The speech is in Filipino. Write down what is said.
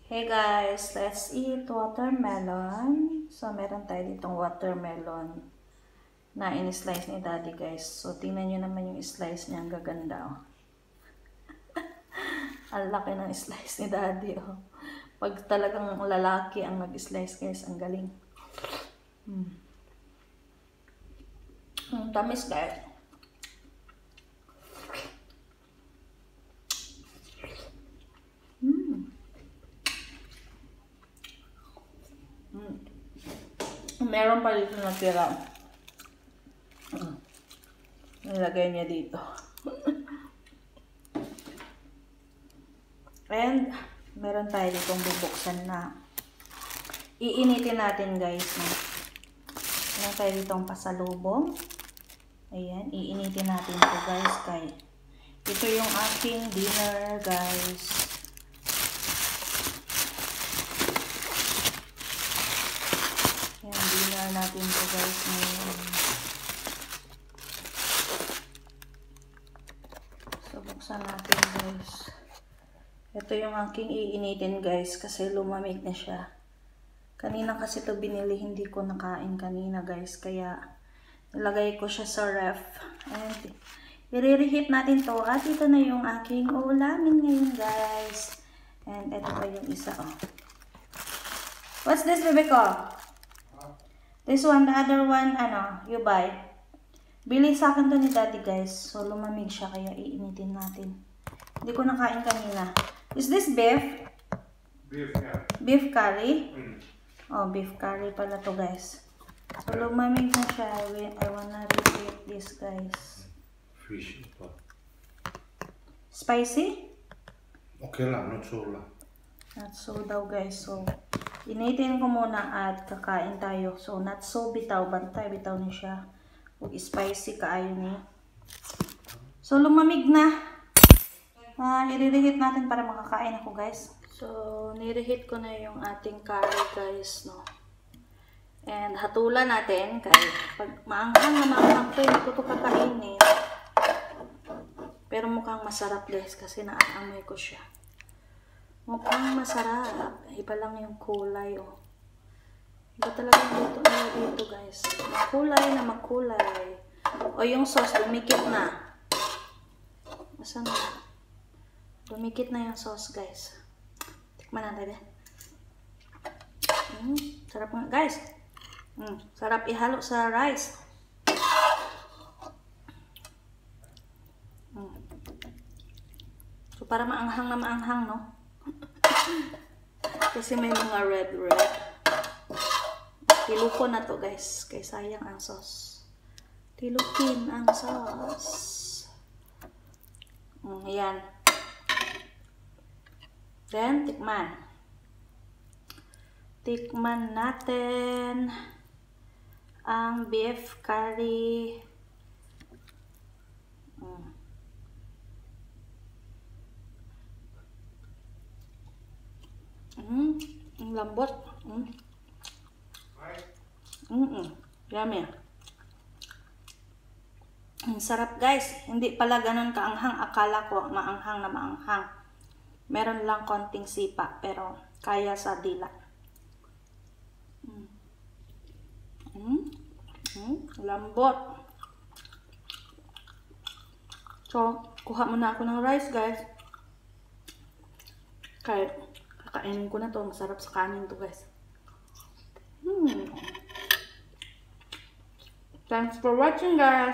Hey guys, let's eat watermelon. So, meron tayo ditong watermelon na in-slice ni Daddy guys. So, tingnan nyo naman yung slice niya. Ang gaganda oh. Ang laki ng slice ni Daddy oh. Pag talagang lalaki ang nag-slice guys, ang galing. Ang tamis guys. Meron pa dito natira. Nilagay niya dito. And meron tayo ditong bubuksan na iinitin natin guys. Meron tayo ditong pasalubong. Ayan, iinitin natin ito guys. Ito yung aking dinner guys. Dinner natin ito guys ngayon. So, buksan natin guys. Ito yung aking iinitin guys kasi lumamig na siya. Kanina kasi ito binili, hindi ko nakain kanina guys. Kaya nilagay ko siya sa ref. And i-reheat natin to. At ito na yung aking ulamin ngayon guys. And ito pa yung isa oh. What's this, bebe ko? This one, the other one, you buy. Bili sa akin to ni Daddy guys. So, lumamig siya kaya iinitin natin. Hindi ko nakain kanina. Is this beef? Beef curry. Beef curry? Oh, beef curry pala to guys. So, lumamig na siya. I wanna reheat this guys. Fish pot. Spicy? Okay lang, not so lang. Not so daw guys. So, initin ko muna at kakain tayo. So, not so bitaw. Bantay, bitaw niya siya. Huwag spicy kaayo niya. So, lumamig na. I-reheat natin para makakain ako guys. So, nireheat ko na yung ating curry guys, no. And hatulan natin. Kaya pag maanghang na maanghang to, hindi ko ito kakainin. Pero mukhang masarap guys kasi naaamoy ko siya. Mukhang masarap. Iba lang yung kulay, oh. Iba talaga dito guys. Makulay na makulay. O yung sauce, lumikit na. Asan na? Lumikit na yung sauce, guys. Tikman natin eh. Sarap nga, guys. Sarap ihalo sa rice. So, para maanghang na maanghang, no? Kasi may mga red. Tilukon na to guys. Kaya sayang ang sauce. Tilukin ang sauce. Ayan. Then, tikman. Tikman natin ang beef curry. Ang lambot. Yummy. Ang sarap guys. Hindi pala ganun kaanghang. Akala ko maanghang na maanghang. Meron lang konting sipa. Pero kaya sa dila. Lambot. So, kuha muna ako ng rice guys. Kaya kakainin ko na to. Masarap sa kanin to guys. Thanks for watching guys.